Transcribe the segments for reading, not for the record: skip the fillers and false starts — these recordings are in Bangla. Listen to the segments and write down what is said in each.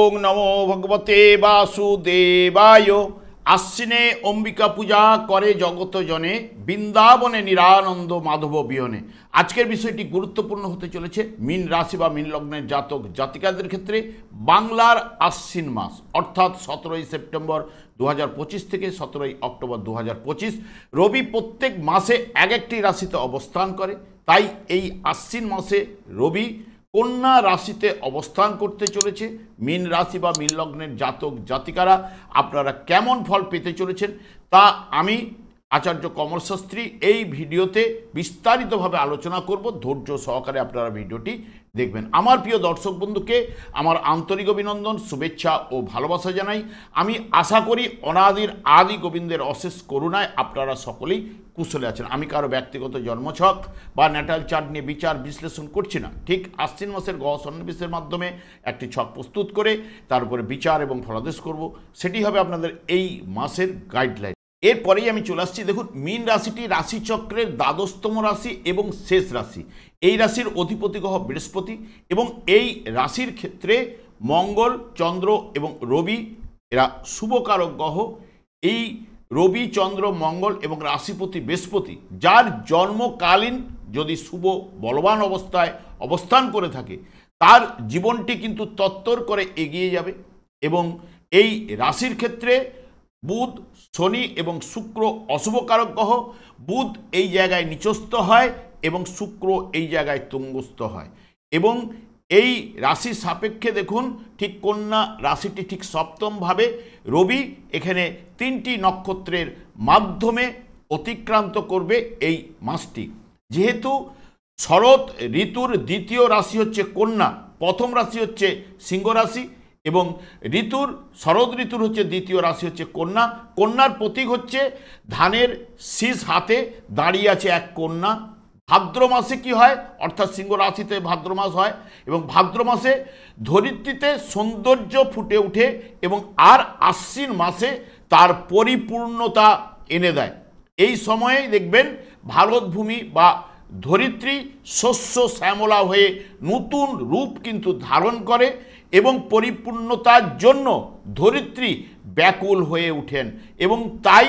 ওং নমো ভগবতে বাসুদেবায়। আশ্বিনে অম্বিকা পূজা করে জগত জনে, বৃন্দাবনে নিরানন্দ মাধব বিহনে। আজকের বিষয়টি গুরুত্বপূর্ণ হতে চলেছে মীন রাশি বা মীন লগ্নের জাতক জাতিকাদের ক্ষেত্রে। বাংলার আশ্বিন মাস অর্থাৎ 17ই সেপ্টেম্বর 2025 থেকে 17ই অক্টোবর 2025 রবি প্রত্যেক মাসে এক একটি রাশিতে অবস্থান করে। তাই এই আশ্বিন মাসে রবি কন্যা রাশিতে অবস্থান করতে চলেছে। মীন রাশি বা মীন লগ্নের জাতক জাতিকারা আপনারা কেমন ফল পেতে চলেছেন তা আমি আচার্য কমল শাস্ত্রী এই ভিডিওতে বিস্তারিতভাবে আলোচনা করব। ধৈর্য সহকারে আপনারা ভিডিওটি দেখবেন। আমার প্রিয় দর্শক বন্ধুকে আমার আন্তরিক অভিনন্দন, শুভেচ্ছা ও ভালোবাসা জানাই। আমি আশা করি অনাদির আদি গোবিন্দের অশেষ করুণায় আপনারা সকলেই কুশলে আছেন। আমি কারো ব্যক্তিগত জন্মছক বা ন্যাটাল চার্ট নিয়ে বিচার বিশ্লেষণ করছি না। ঠিক আশ্বিন মাসের গ্রহ সন্নিবেশের মাধ্যমে একটি ছক প্রস্তুত করে তার উপরে বিচার এবং ফলাদেশ করব, সেটি হবে আপনাদের এই মাসের গাইডলাইন। এরপরেই আমি চলে আসছি। দেখুন, মীন রাশিটি রাশিচক্রের দ্বাদশতম রাশি এবং শেষ রাশি। এই রাশির অধিপতি গ্রহ বৃহস্পতি এবং এই রাশির ক্ষেত্রে মঙ্গল, চন্দ্র এবং রবি এরা শুভকারক গ্রহ। এই রবি, চন্দ্র, মঙ্গল এবং রাশিপতি বৃহস্পতি যার জন্মকালীন যদি শুভ বলবান অবস্থায় অবস্থান করে থাকে তার জীবনটি কিন্তু তত্তর করে এগিয়ে যাবে। এবং এই রাশির ক্ষেত্রে বুধ, শনি এবং শুক্র অশুভকারক গ্রহ। বুধ এই জায়গায় নিচস্থ হয় এবং শুক্র এই জায়গায় তুঙ্গস্থ হয়। এবং এই রাশির সাপেক্ষে দেখুন, ঠিক কন্যা রাশিটি ঠিক সপ্তমভাবে রবি এখানে 3টি নক্ষত্রের মাধ্যমে অতিক্রান্ত করবে এই মাসটি। যেহেতু শরৎ ঋতুর দ্বিতীয় রাশি হচ্ছে কন্যা, প্রথম রাশি হচ্ছে সিংহ রাশি এবং শরৎ ঋতুর হচ্ছে দ্বিতীয় রাশি হচ্ছে কন্যা। কন্যার প্রতীক হচ্ছে ধানের শীষ হাতে দাঁড়িয়ে আছে এক কন্যা। ভাদ্র মাসে কি হয়, অর্থাৎ সিংহ রাশিতে ভাদ্র মাস হয় এবং ভাদ্র মাসে ধরিত্রীতে সৌন্দর্য ফুটে ওঠে এবং আর আশ্বিন মাসে তার পরিপূর্ণতা এনে দেয়। এই সময়েই দেখবেন ভারতভূমি বা ধরিত্রী শস্য শ্যামলা হয়ে নতুন রূপ কিন্তু ধারণ করে এবং পরিপূর্ণতার জন্য ধরিত্রী ব্যাকুল হয়ে ওঠেন এবং তাই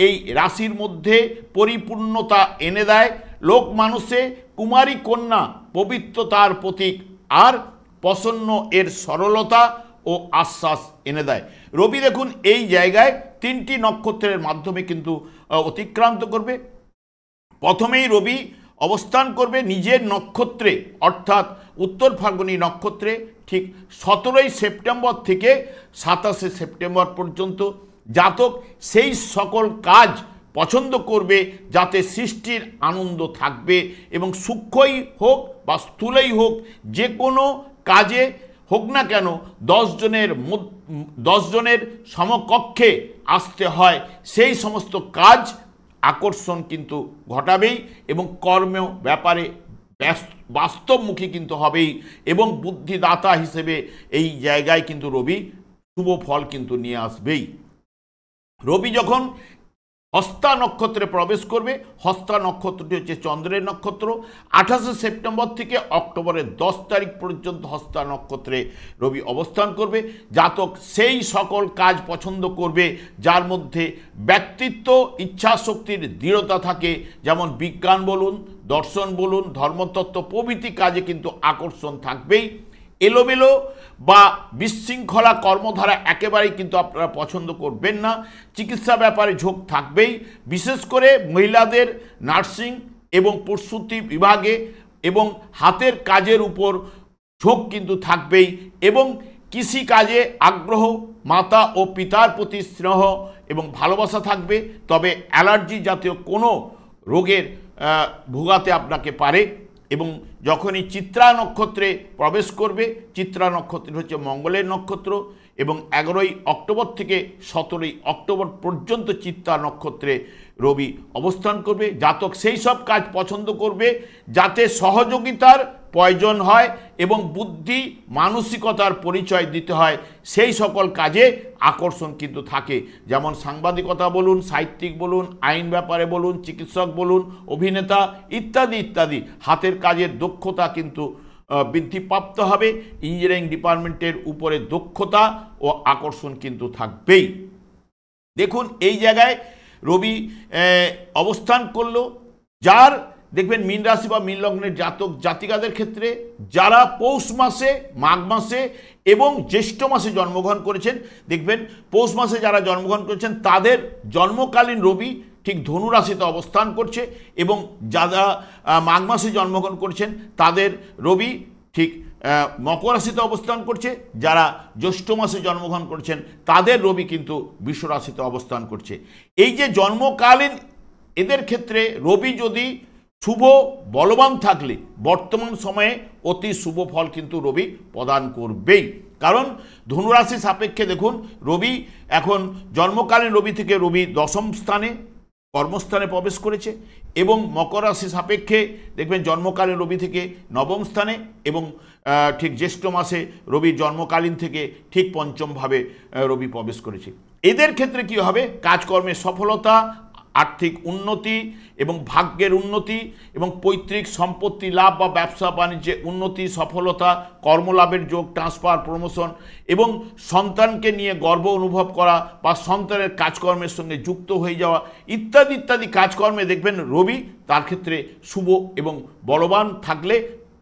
এই রাশির মধ্যে পরিপূর্ণতা এনে দেয়। লোক মানুষে কুমারী কন্যা পবিত্রতার প্রতীক আর প্রসন্ন এর সরলতা ও আশ্বাস এনে দেয়। রবি দেখুন এই জায়গায় 3টি নক্ষত্রের মাধ্যমে কিন্তু অতিক্রান্ত করবে। প্রথমেই রবি অবস্থান করবে নিজের নক্ষত্রে অর্থাৎ উত্তর ফাল্গুনী নক্ষত্রে ঠিক 17ই সেপ্টেম্বর থেকে 27শে সেপ্টেম্বর পর্যন্ত। জাতক সেই সকল কাজ পছন্দ করবে যাতে সৃষ্টির আনন্দ থাকবে এবং সূক্ষ্মই হোক বা স্থূলই হোক, যে কোনো কাজে হোক না কেন 10 জনের সমকক্ষে আসতে হয়। সেই সমস্ত কাজ আকর্ষণ কিন্তু ঘটাবেই এবং কর্ম ব্যাপারে বাস্তবমুখী কিন্তু হবেই এবং বুদ্ধিদাতা হিসেবে এই জায়গায় কিন্তু রবি শুভ ফল কিন্তু নিয়ে আসবেই। রবি যখন হস্তা নক্ষত্রে প্রবেশ করবে, হস্তা নক্ষত্রটি হচ্ছে চন্দ্রের নক্ষত্র। 28শে সেপ্টেম্বর থেকে অক্টোবরের 10 তারিখ পর্যন্ত হস্তা নক্ষত্রে রবি অবস্থান করবে। জাতক সেই সকল কাজ পছন্দ করবে যার মধ্যে ব্যক্তিত্ব, ইচ্ছাশক্তির দৃঢ়তা থাকে, যেমন বিজ্ঞান বলুন, দর্শন বলুন, ধর্মতত্ত্ব প্রভৃতি কাজে কিন্তু আকর্ষণ থাকবেই। এলোমেলো বা বিশৃঙ্খলা কর্মধারা একেবারেই কিন্তু আপনারা পছন্দ করবেন না। চিকিৎসা ব্যাপারে ঝোঁক থাকবেই, বিশেষ করে মহিলাদের নার্সিং এবং প্রসূতি বিভাগে এবং হাতের কাজের উপর ঝোঁক কিন্তু থাকবেই এবং কৃষি কাজে আগ্রহ, মাতা ও পিতার প্রতি স্নেহ এবং ভালোবাসা থাকবে। তবে অ্যালার্জি জাতীয় কোনো রোগের ভোগাতে আপনাকে পারে। এবং যখনই চিত্রা নক্ষত্রে প্রবেশ করবে, চিত্রা নক্ষত্র হচ্ছে মঙ্গলের নক্ষত্র এবং 11ই অক্টোবর থেকে 17ই অক্টোবর পর্যন্ত চিত্রা নক্ষত্রে রবি অবস্থান করবে। জাতক সেই সব কাজ পছন্দ করবে যাতে সহযোগিতার প্রয়োজন হয় এবং বুদ্ধি মানসিকতার পরিচয় দিতে হয়, সেই সকল কাজে আকর্ষণ কিন্তু থাকে। যেমন সাংবাদিকতা বলুন, সাহিত্যিক বলুন, আইন ব্যাপারে বলুন, চিকিৎসক বলুন, অভিনেতা ইত্যাদি ইত্যাদি। হাতের কাজের দক্ষতা কিন্তু বৃদ্ধিপ্রাপ্ত হবে। ইঞ্জিনিয়ারিং ডিপার্টমেন্টের উপরে দক্ষতা ও আকর্ষণ কিন্তু থাকবেই। দেখুন এই জায়গায় রবি অবস্থান করলো, যার দেখবেন মীন রাশি বা মীন লগ্নের জাতক জাতিকাদের ক্ষেত্রে যারা পৌষ মাসে, মাঘ মাসে এবং জ্যৈষ্ঠ মাসে জন্মগ্রহণ করেছেন, দেখবেন পৌষ মাসে যারা জন্মগ্রহণ করেছেন তাদের জন্মকালীন রবি ঠিক ধনু রাশিতে অবস্থান করছে, এবং যারা মাঘ মাসে জন্মগ্রহণ করেছেন তাদের রবি ঠিক মকর রাশিতে অবস্থান করছে, যারা জ্যৈষ্ঠ মাসে জন্মগ্রহণ করেছেন তাদের রবি কিন্তু বৃষ রাশিতে অবস্থান করছে। এই যে জন্মকালীন এদের ক্ষেত্রে রবি যদি শুভ বলবান থাকলে বর্তমান সময়ে অতি শুভ ফল কিন্তু রবি প্রদান করবেই। কারণ ধনুরাশি সাপেক্ষে দেখুন রবি এখন জন্মকালীন রবি থেকে রবি দশম স্থানে কর্মস্থানে প্রবেশ করেছে, এবং মকর রাশি সাপেক্ষে দেখবেন জন্মকালীন রবি থেকে নবম স্থানে, এবং ঠিক জ্যৈষ্ঠ মাসে রবি জন্মকালীন থেকে ঠিক পঞ্চমভাবে রবি প্রবেশ করেছে। এদের ক্ষেত্রে কি হবে? কাজকর্মের সফলতা, আর্থিক উন্নতি এবং ভাগ্যের উন্নতি, এবং পৈতৃক সম্পত্তি লাভ বা ব্যবসা বাণিজ্যে উন্নতি, সফলতা, কর্মলাভের যোগ, ট্রান্সফার, প্রমোশন এবং সন্তানকে নিয়ে গর্ব অনুভব করা বা সন্তানের কাজকর্মের সঙ্গে যুক্ত হয়ে যাওয়া ইত্যাদি ইত্যাদি কাজকর্মে দেখবেন রবি তার ক্ষেত্রে শুভ এবং বলবান থাকলে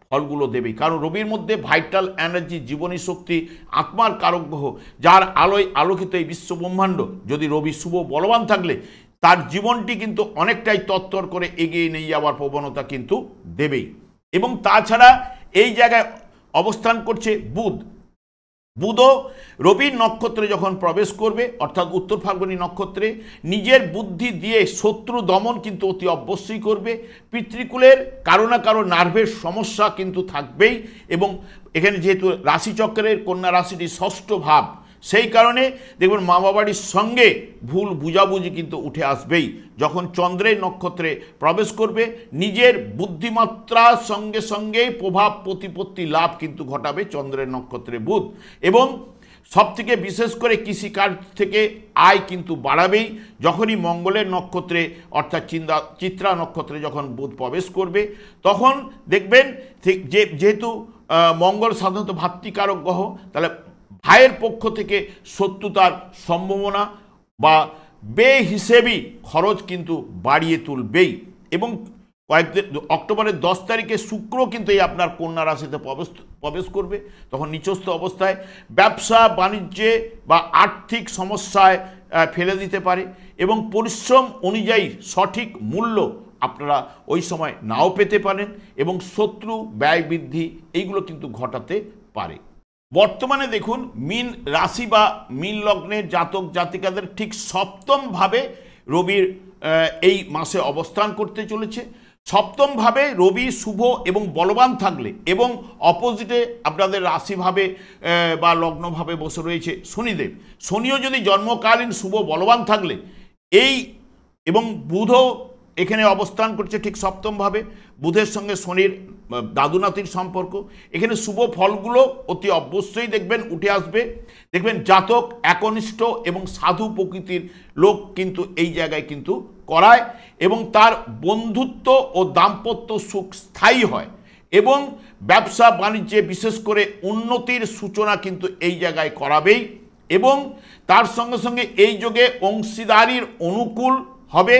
ফলগুলো দেবেই। কারণ রবির মধ্যে ভাইটাল এনার্জি, জীবনী শক্তি, আত্মার কারক গ্রহ, যার আলোয় আলোকিত এই বিশ্ব ব্রহ্মাণ্ড, যদি রবি শুভ বলবান থাকলে তার জীবনটি কিন্তু অনেকটাই তত্তর করে এগিয়ে নিয়ে যাওয়ার প্রবণতা কিন্তু দেবেই। এবং তাছাড়া এই জায়গায় অবস্থান করছে বুধ। বুধও রবির নক্ষত্রে যখন প্রবেশ করবে, অর্থাৎ উত্তর ফাল্গুনী নক্ষত্রে, নিজের বুদ্ধি দিয়ে শত্রু দমন কিন্তু অতি অবশ্যই করবে। পিতৃকুলের কারো না কারো নার্ভের সমস্যা কিন্তু থাকবেই, এবং এখানে যেহেতু রাশিচক্রের কন্যা রাশিটি ষষ্ঠ ভাব, সেই কারণে দেখবেন মা বাবাটির সঙ্গে ভুল বুঝাবুঝি কিন্তু উঠে আসবেই। যখন চন্দ্রের নক্ষত্রে প্রবেশ করবে নিজের বুদ্ধিমাত্রার সঙ্গে সঙ্গেই প্রভাব প্রতিপত্তি লাভ কিন্তু ঘটাবে চন্দ্রের নক্ষত্রে বুধ, এবং সবথেকে বিশেষ করে কৃষিকাজ থেকে আয় কিন্তু বাড়াবেই। যখনই মঙ্গলের নক্ষত্রে অর্থাৎ চিত্রা নক্ষত্রে যখন বুধ প্রবেশ করবে তখন দেখবেন যেহেতু মঙ্গল সাধারণত ভাতৃকারক গ্রহ, তাহলে ভাইয়ের পক্ষ থেকে শত্রুতার সম্ভাবনা বা বেহিসেবি খরচ কিন্তু বাড়িয়ে তুলবেই। এবং কয়েকদিন অক্টোবরের 10 তারিখে শুক্র কিন্তু এই আপনার কন্যা রাশিতে প্রবেশ করবে, তখন নিচস্থ অবস্থায় ব্যবসা বাণিজ্যে বা আর্থিক সমস্যায় ফেলে দিতে পারে, এবং পরিশ্রম অনুযায়ী সঠিক মূল্য আপনারা ওই সময় নাও পেতে পারেন, এবং শত্রু ব্যয় বৃদ্ধি এইগুলো কিন্তু ঘটাতে পারে। বর্তমানে দেখুন মীন রাশি বা মীন লগ্নের জাতক জাতিকাদের ঠিক সপ্তমভাবে রবির এই মাসে অবস্থান করতে চলেছে। সপ্তমভাবে রবি শুভ এবং বলবান থাকলে, এবং অপোজিটে আপনাদের রাশিভাবে বা লগ্নভাবে বসে রয়েছে শনিদেব, শনিও যদি জন্মকালীন শুভ বলবান থাকলে এই, এবং বুধও এখানে অবস্থান করছে ঠিক সপ্তমভাবে, বুধের সঙ্গে শনির দাদু নাতির সম্পর্ক, এখানে শুভ ফলগুলো অতি অবশ্যই দেখবেন উঠে আসবে। দেখবেন জাতক একনিষ্ঠ এবং সাধু প্রকৃতির লোক কিন্তু এই জায়গায় কিন্তু করায়, এবং তার বন্ধুত্ব ও দাম্পত্য সুখ স্থায়ী হয়, এবং ব্যবসা বাণিজ্যে বিশেষ করে উন্নতির সূচনা কিন্তু এই জায়গায় করাবেই। এবং তার সঙ্গে সঙ্গে এই যোগে অংশীদারির অনুকূল হবে,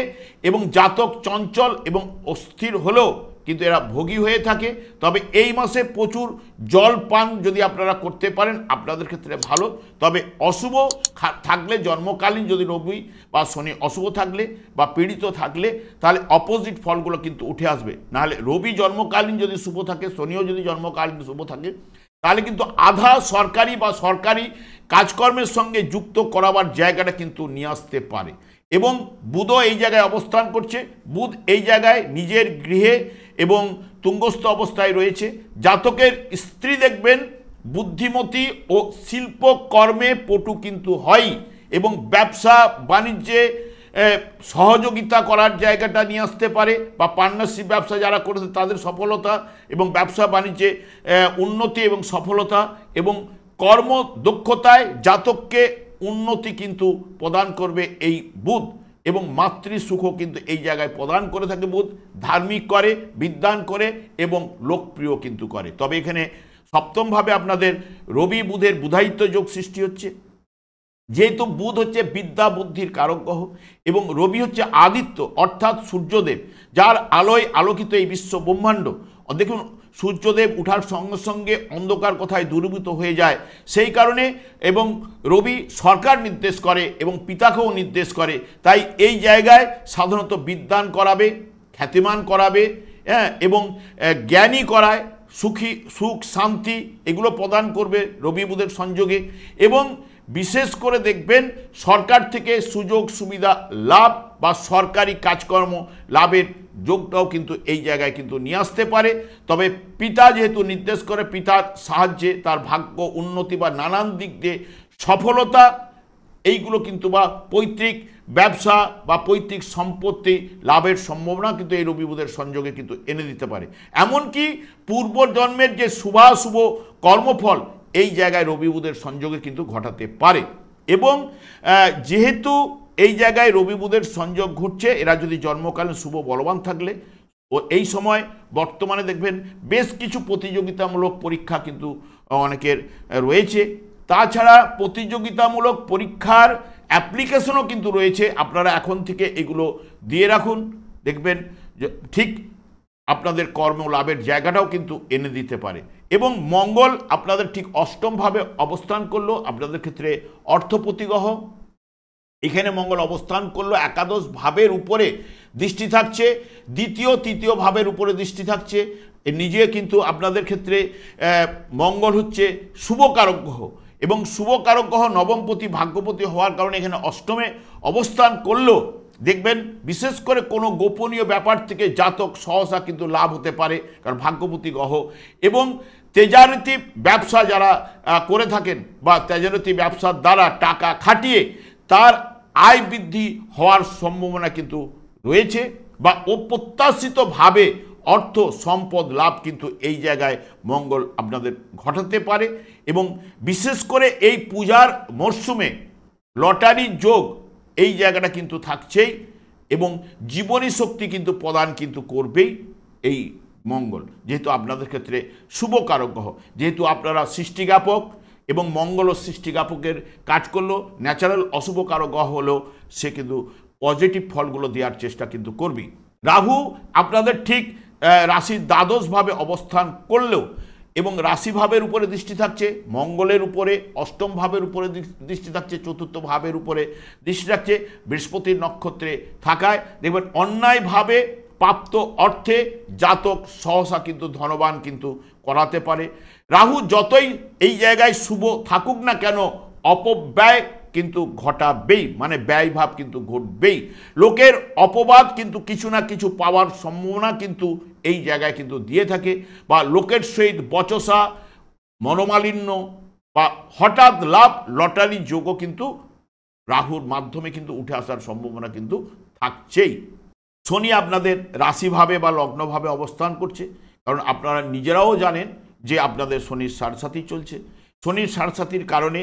এবং জাতক চঞ্চল এবং অস্থির হলেও কিন্তু এরা ভোগী হয়ে থাকে। তবে এই মাসে প্রচুর জল পান যদি আপনারা করতে পারেন আপনাদের ক্ষেত্রে ভালো। তবে অশুভ থাকলে, জন্মকালীন যদি রবি বা শনি অশুভ থাকলে বা পীড়িত থাকলে, তাহলে অপোজিট ফলগুলো কিন্তু উঠে আসবে। নাহলে রবি জন্মকালীন যদি শুভ থাকে, শনিও যদি জন্মকালীন শুভ থাকে, তাহলে কিন্তু আধা সরকারি বা সরকারি কাজকর্মের সঙ্গে যুক্ত করাবার জায়গাটা কিন্তু নিয়ে আসতে পারে। এবং বুধও এই জায়গায় অবস্থান করছে, বুধ এই জায়গায় নিজের গৃহে এবং তুঙ্গস্থ অবস্থায় রয়েছে। জাতকের স্ত্রী দেখবেন বুদ্ধিমতী ও শিল্পকর্মে পটু কিন্তু হয়, এবং ব্যবসা বাণিজ্যে সহযোগিতা করার জায়গাটা নিয়ে আসতে পারে, বা পার্টনারশিপ ব্যবসা যারা করেছে তাদের সফলতা, এবং ব্যবসা বাণিজ্যে উন্নতি এবং সফলতা, এবং কর্মদক্ষতায় জাতককে উন্নতি কিন্তু প্রদান করবে এই বুধ। এবং মাতৃ সুখও কিন্তু এই জায়গায় প্রদান করে থাকে বুধ। ধার্মিক করে, বিদ্বান করে এবং লোকপ্রিয় কিন্তু করে। তবে এখানে সপ্তমভাবে আপনাদের রবি বুধের বুধায়িত্ব যোগ সৃষ্টি হচ্ছে। যেহেতু বুধ হচ্ছে বিদ্যা বুদ্ধির কারক গ্রহ এবং রবি হচ্ছে আদিত্য অর্থাৎ সূর্যদেব, যার আলোয় আলোকিত এই বিশ্ব ব্রহ্মাণ্ড। দেখুন সূর্যদেব উঠার সঙ্গে সঙ্গে অন্ধকার কোথায় দূরীভূত হয়ে যায়, সেই কারণে এবং রবি সরকার নির্দেশ করে এবং পিতাকেও নির্দেশ করে। তাই এই জায়গায় সাধারণত বিদ্বান করাবে, খ্যাতিমান করাবে, এবং জ্ঞানী করায়, সুখ শান্তি এগুলো প্রদান করবে রবি বুধের সংযোগে। এবং বিশেষ করে দেখবেন সরকার থেকে সুযোগ সুবিধা লাভ বা সরকারি কাজকর্ম লাভের যোগটাও কিন্তু এই জায়গায় কিন্তু নিয়ে আসতে পারে। তবে পিতা যেহেতু নির্দেশ করে, পিতার সাহায্যে তার ভাগ্য উন্নতি বা নানান দিক দিয়ে সফলতা এইগুলো কিন্তু বা পৈতৃক ব্যবসা বা পৈতৃক সম্পত্তি লাভের সম্ভাবনা কিন্তু এই রবি বুধের সংযোগে কিন্তু এনে দিতে পারে। এমনকি পূর্বজন্মের যে শুভাশুভ কর্মফল এই জায়গায় রবি বুধের সংযোগে কিন্তু ঘটাতে পারে। এবং যেহেতু এই জায়গায় রবি বুধের সংযোগ ঘটছে, এরা যদি জন্মকালীন শুভ বলবান থাকলে ও এই সময় বর্তমানে দেখবেন বেশ কিছু প্রতিযোগিতামূলক পরীক্ষা কিন্তু অনেকের রয়েছে। তাছাড়া প্রতিযোগিতামূলক পরীক্ষার অ্যাপ্লিকেশনও কিন্তু রয়েছে, আপনারা এখন থেকে এগুলো দিয়ে রাখুন, দেখবেন ঠিক আপনাদের কর্ম লাভের জায়গাটাও কিন্তু এনে দিতে পারে। এবং মঙ্গল আপনাদের ঠিক অষ্টমভাবে অবস্থান করলো আপনাদের ক্ষেত্রে অর্থপতি গ্রহ। এখানে মঙ্গল অবস্থান করলো একাদশ ভাবের উপরে দৃষ্টি থাকছে, দ্বিতীয় তৃতীয় ভাবের উপরে দৃষ্টি থাকছে। নিজে কিন্তু আপনাদের ক্ষেত্রে মঙ্গল হচ্ছে শুভকারক গ্রহ এবং শুভকারক গ্রহ নবমপতি ভাগ্যপতি হওয়ার কারণে এখানে অষ্টমে অবস্থান করলেও দেখবেন বিশেষ করে কোনো গোপনীয় ব্যাপার থেকে জাতক সহসা কিন্তু লাভ হতে পারে, কারণ ভাগ্যপতি গ্রহ। এবং তেজারতি ব্যবসা যারা করে থাকেন বা তেজারতি ব্যবসার দ্বারা টাকা খাটিয়ে তার আয় বৃদ্ধি হওয়ার সম্ভাবনা কিন্তু রয়েছে, বা অপ্রত্যাশিতভাবে অর্থ সম্পদ লাভ কিন্তু এই জায়গায় মঙ্গল আপনাদের ঘটাতে পারে। এবং বিশেষ করে এই পূজার মরশুমে লটারির যোগ এই জায়গাটা কিন্তু থাকছেই এবং জীবনী শক্তি কিন্তু প্রদান কিন্তু করবেই এই মঙ্গল, যেহেতু আপনাদের ক্ষেত্রে শুভকারক গ্রহ। যেহেতু আপনারা সৃষ্টিজ্ঞাপক এবং মঙ্গল ও সৃষ্টিজ্ঞাপকের কাজ করলো, ন্যাচারাল অশুভকারক গ্রহ হলেও সে কিন্তু পজিটিভ ফলগুলো দেওয়ার চেষ্টা কিন্তু করবেই। রাহু আপনাদের ঠিক রাশির দ্বাদশভাবে অবস্থান করলেও এবং রাশিভাবের উপরে দৃষ্টি থাকছে, মঙ্গলের উপরে অষ্টম ভাবের উপরে দৃষ্টি থাকছে, চতুর্থ ভাবের উপরে দৃষ্টি থাকছে, বৃহস্পতির নক্ষত্রে থাকায় দেখবেন অন্যায়ভাবে প্রাপ্ত অর্থে জাতক সহসা কিন্তু ধনবান কিন্তু করাতে পারে। রাহু যতই এই জায়গায় শুভ থাকুক না কেন অপব্যয় কিন্তু ঘটাবেই, মানে ব্যয় ভাব কিন্তু ঘটবেই। লোকের অপবাদ কিন্তু কিছু না কিছু পাওয়ার সম্ভাবনা কিন্তু এই জায়গায় কিন্তু দিয়ে থাকে, বা লোকের সহিত বচসা, মনোমালিন্য বা হঠাৎ লাভ লটারি যোগও কিন্তু রাহুর মাধ্যমে কিন্তু উঠে আসার সম্ভাবনা কিন্তু থাকছেই। শনি আপনাদের রাশিভাবে বা লগ্নভাবে অবস্থান করছে, কারণ আপনারা নিজেরাও জানেন যে আপনাদের শনির সাড়সাথী চলছে। শনির সাড়সাথীর কারণে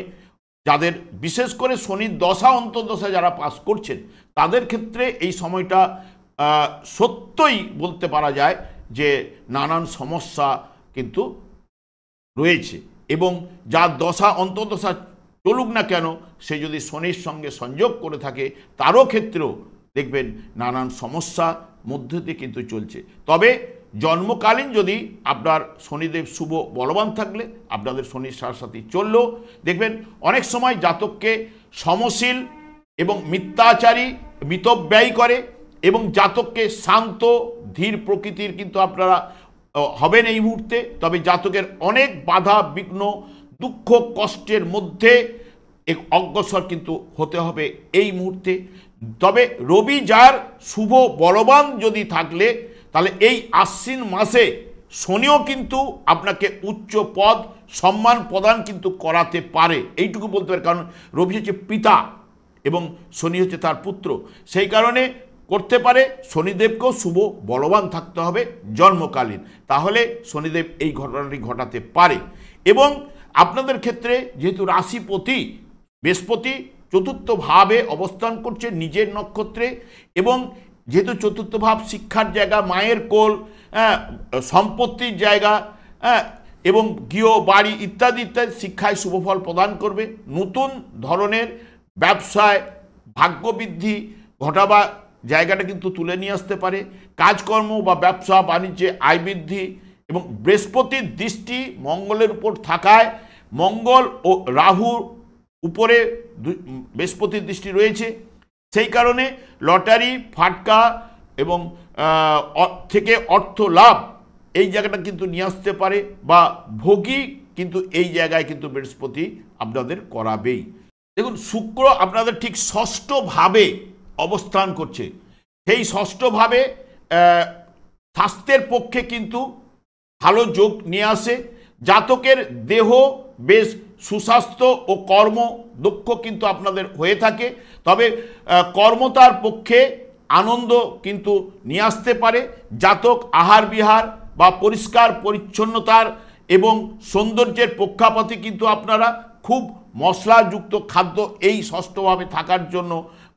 যাদের বিশেষ করে শনির দশা অন্তর্দশা যারা পাস করছেন তাদের ক্ষেত্রে এই সময়টা সত্যই বলতে পারা যায় যে নানান সমস্যা কিন্তু রয়েছে। এবং যার দশা অন্তর্দশা চলুক না কেন সে যদি শনির সঙ্গে সংযোগ করে থাকে তারও ক্ষেত্রেও দেখবেন নানান সমস্যা মধ্যে দিয়ে কিন্তু চলছে। তবে জন্মকালীন যদি আপনার শনিদেব শুভ বলবান থাকলে আপনাদের শনির সাড়সাথী চললেও দেখবেন অনেক সময় জাতককে সমশীল এবং মিথ্যাচারী মিতব্যয়ী করে এবং জাতককে শান্ত ধীর প্রকৃতির কিন্তু আপনারা হবেন এই মুহূর্তে। তবে জাতকের অনেক বাধা বিঘ্ন দুঃখ কষ্টের মধ্যে এক অগ্রসর কিন্তু হতে হবে এই মুহূর্তে। তবে রবি যার শুভ বলবান যদি থাকলে তাহলে এই আশ্বিন মাসে শনিও কিন্তু আপনাকে উচ্চ পদ সম্মান প্রদান কিন্তু করাতে পারে, এইটুকু বলতে পারে। কারণ রবি হচ্ছে পিতা এবং শনি হচ্ছে তার পুত্র, সেই কারণে করতে পারে। শনিদেবকেও শুভ বলবান থাকতে হবে জন্মকালীন, তাহলে শনিদেব এই ঘটনাটি ঘটাতে পারে। এবং আপনাদের ক্ষেত্রে যেহেতু রাশিপতি বৃহস্পতি চতুর্থ ভাবে অবস্থান করছে নিজের নক্ষত্রে, এবং যেহেতু চতুর্থ ভাব শিক্ষার জায়গা, মায়ের কোল, সম্পত্তির জায়গা, এবং গৃহ বাড়ি ইত্যাদি ইত্যাদি, শিক্ষায় শুভফল প্রদান করবে। নতুন ধরনের ব্যবসায় ভাগ্যবৃদ্ধি ঘটাবা জায়গাটা কিন্তু তুলে নিয়ে আসতে পারে। কাজকর্ম বা ব্যবসা বাণিজ্যে আয় বৃদ্ধি, এবং বৃহস্পতির দৃষ্টি মঙ্গলের উপর থাকায়, মঙ্গল ও রাহুর উপরে বৃহস্পতির দৃষ্টি রয়েছে, সেই কারণে লটারি, ফাটকা এবং থেকে অর্থ লাভ এই জায়গাটা কিন্তু নিয়ে আসতে পারে, বা ভোগী কিন্তু এই জায়গায় কিন্তু বৃহস্পতি আপনাদের করাবেই। দেখুন, শুক্র আপনাদের ঠিক ষষ্ঠভাবে অবস্থান করছে। সেই ষষ্ঠভাবে স্বাস্থ্যের পক্ষে কিন্তু ভালো যোগ নিয়ে আসে। জাতকের দেহ বেশ সুস্বাস্থ্য ও কর্ম দক্ষ কিন্তু আপনাদের হয়ে থাকে, তবে কর্মতার পক্ষে আনন্দ কিন্তু নিয়ে আসতে পারে। জাতক আহার বিহার বা পরিষ্কার পরিচ্ছন্নতার এবং সৌন্দর্যের পক্ষাপাতে কিন্তু আপনারা খুব মশলাযুক্ত খাদ্য এই ষষ্ঠভাবে থাকার জন্য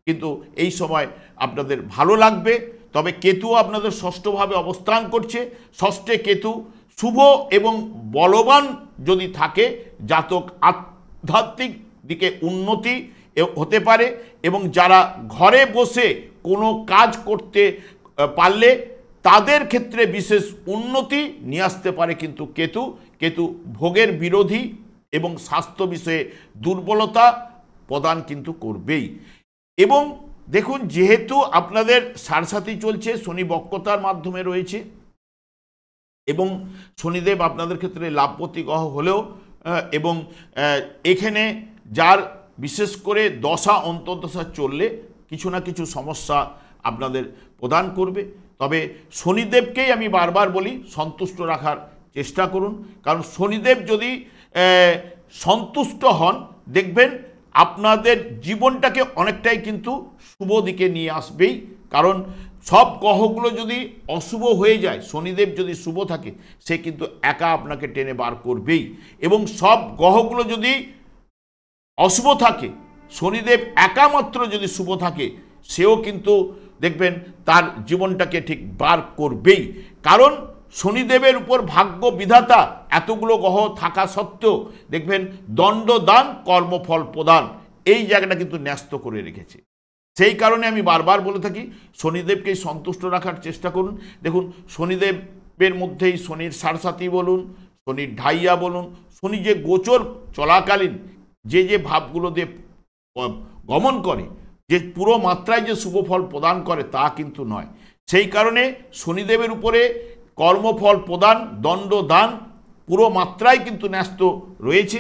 কিন্তু এই সময় আপনাদের ভালো লাগবে। তবে কেতু আপনাদের ষষ্ঠভাবে অবস্থান করছে। ষষ্ঠে কেতু শুভ এবং বলবান যদি থাকে, জাতক আধ্যাত্মিক দিকে উন্নতি হতে পারে, এবং যারা ঘরে বসে কোনো কাজ করতে পারলে তাদের ক্ষেত্রে বিশেষ উন্নতি নিয়ে আসতে পারে। কিন্তু কেতু ভোগের বিরোধী এবং স্বাস্থ্য বিষয়ে দুর্বলতা প্রদান কিন্তু করবেই। এবং দেখুন, যেহেতু আপনাদের সাড়সাথী চলছে, শনি বক্রতার মাধ্যমে রয়েছে, এবং শনিদেব আপনাদের ক্ষেত্রে লাভপতি গ্রহ হলেও, এবং এখানে যার বিশেষ করে দশা অন্তর্দশা চললে কিছু না কিছু সমস্যা আপনাদের প্রদান করবে। তবে শনিদেবকেই আমি বারবার বলি সন্তুষ্ট রাখার চেষ্টা করুন, কারণ শনিদেব যদি সন্তুষ্ট হন, দেখবেন আপনাদের জীবনটাকে অনেকটাই কিন্তু শুভ দিকে নিয়ে আসবেই। কারণ সব গ্রহগুলো যদি অশুভ হয়ে যায়, শনিদেব যদি শুভ থাকে, সে কিন্তু একা আপনাকে টেনে বার করবেই। এবং সব গ্রহগুলো যদি অশুভ থাকে, শনিদেব একা মাত্র যদি শুভ থাকে, সেও কিন্তু দেখবেন তার জীবনটাকে ঠিক বার করবেই। কারণ শনিদেবের উপর ভাগ্য বিধাতা এতগুলো গ্রহ থাকা সত্ত্বেও দেখবেন দণ্ড দান, কর্মফল প্রদান এই জায়গাটা কিন্তু ন্যস্ত করে রেখেছে। সেই কারণে আমি বারবার বলে থাকি শনিদেবকেই সন্তুষ্ট রাখার চেষ্টা করুন। দেখুন, শনিদেবের মধ্যেই শনির সাড়সাথী বলুন, শনির ঢাইয়া বলুন, শনি যে গোচর চলাকালীন যে ভাবগুলো দিয়ে গমন করে, যে পুরো মাত্রায় যে শুভ ফল প্রদান করে তা কিন্তু নয়। সেই কারণে শনিদেবের উপরে কর্মফল প্রদান, দণ্ড দান পুরো মাত্রায় কিন্তু ন্যস্ত রয়েছে।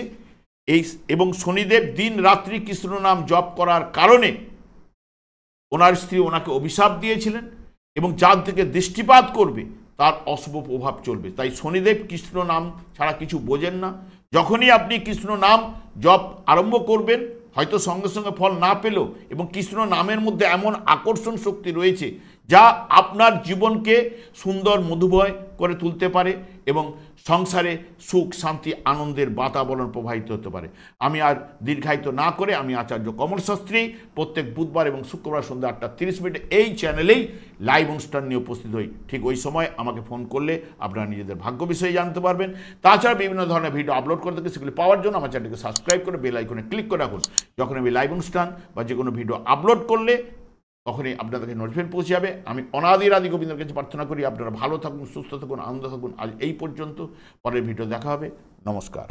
এবং শনিদেব দিন রাত্রি কৃষ্ণ নাম জপ করার কারণে ওনার স্ত্রী ওনাকে অভিশাপ দিয়েছিলেন, এবং যার থেকে দৃষ্টিপাত করবে তার অশুভ প্রভাব চলবে। তাই শনিদেব কৃষ্ণ নাম ছাড়া কিছু বোঝেন না। যখনই আপনি কৃষ্ণ নাম জপ আরম্ভ করবেন, হয়তো সঙ্গে সঙ্গে ফল না পেলেও, এবং কৃষ্ণ নামের মধ্যে এমন আকর্ষণ শক্তি রয়েছে যা আপনার জীবনকে সুন্দর মধুময় করে তুলতে পারে, এবং সংসারে সুখ শান্তি আনন্দের বাতাবরণ প্রবাহিত হতে পারে। আমি আর দীর্ঘায়িত না করে আমি আচার্য কমল শাস্ত্রী প্রত্যেক বুধবার এবং শুক্রবার সন্ধ্যা 8:30 এই চ্যানেলেই লাইভ অনুষ্ঠান নিয়ে উপস্থিত হই। ঠিক ওই সময় আমাকে ফোন করলে আপনারা নিজেদের ভাগ্য বিষয়ে জানতে পারবেন। তাছাড়া বিভিন্ন ধরনের ভিডিও আপলোড করে থাকি, সেগুলি পাওয়ার জন্য আমার চ্যানেলকে সাবস্ক্রাইব করে বেল আইকনে ক্লিক করে রাখুন। যখন আমি লাইভ অনুষ্ঠান বা যে কোনো ভিডিও আপলোড করলে তখনই আপনাদেরকে নোটিফিকেশন পৌঁছে যাবে। আমি অনাদির আদি গোবিন্দের কাছে প্রার্থনা করি আপনারা ভালো থাকুন, সুস্থ থাকুন, আনন্দ থাকুন। আজ এই পর্যন্ত, পরের ভিডিও দেখা হবে। নমস্কার।